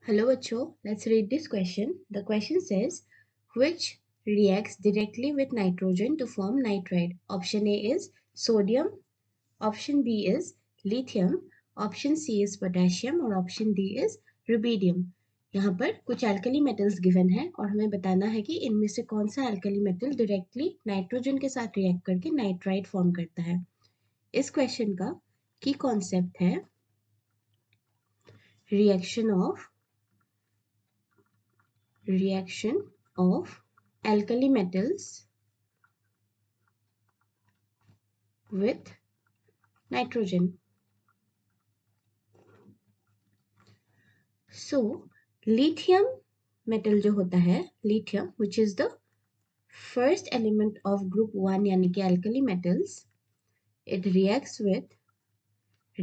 Hello bachcho, let's read this question. The question says, which reacts directly with nitrogen to form nitride? Option A is sodium, option B is lithium, option C is potassium और option D is rubidium. यहाँ पर कुछ alkali metals given है और हमें बताना है कि इनमें से कौन सा alkali metal directly nitrogen के साथ react करके nitride form करता है. इस question का key concept है reaction of alkali metals with nitrogen. So lithium metal जो होता है lithium, which is the first element of group 1 यानी कि alkali metals, it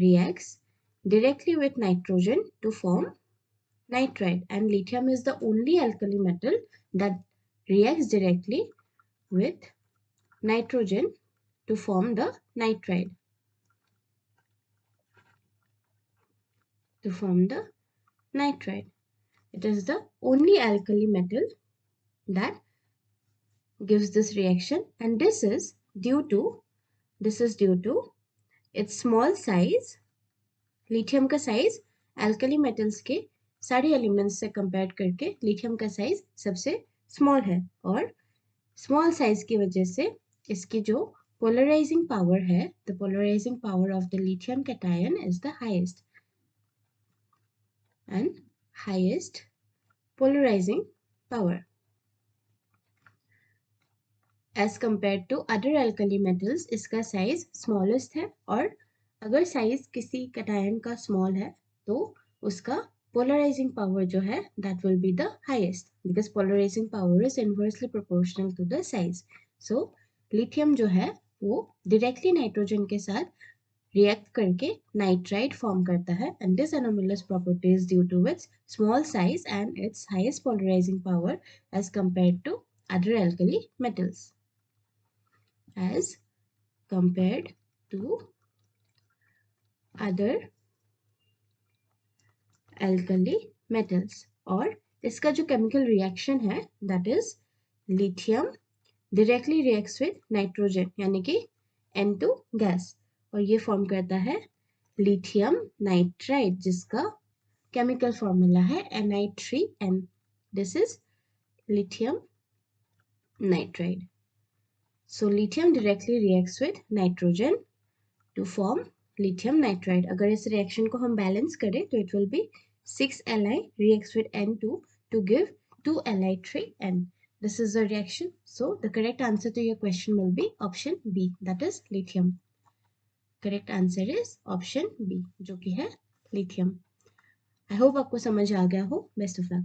reacts directly with nitrogen to form nitride, and lithium is the only alkali metal that reacts directly with nitrogen to form the nitride. It is the only alkali metal that gives this reaction, and this is due to its small size. Lithium का size alkali metals के सारे elements से compare करके lithium का size सबसे small है, और small size की वजह से इसकी जो पोलराइजिंग पावर है, the polarizing power of the lithium cation is the highest polarizing power as compared to other alkali metals. इसका साइज स्मॉलेस्ट है, और अगर साइज किसी कैटायन का स्मॉल है तो उसका पोलराइजिंग पावर जो है that will be the highest, because polarizing power is inversely proportional to the size. So lithium जो है वो डायरेक्टली नाइट्रोजन के साथ रिएक्ट करके नाइट्राइड फॉर्म करता है, and this anomalous property is due to its small size and its highest polarizing power as compared to other alkali metals. और इसका जो केमिकल रिएक्शन है that is lithium directly reacts with nitrogen यानी कि N2 gas, और ये form करता है लिथियम नाइट्राइड जिसका केमिकल फॉर्मूला है Ni3n. This is lithium nitride. So lithium directly reacts with nitrogen to form lithium nitride. अगर इस रिएक्शन को हम बैलेंस करें तो it will be 6Li reacts with N2 to give 2Li3n. This is the reaction. So the correct answer to your question will be option B, that is lithium. Correct answer is option B, जो कि है lithium. I hope आपको समझ आ गया हो. Best of luck.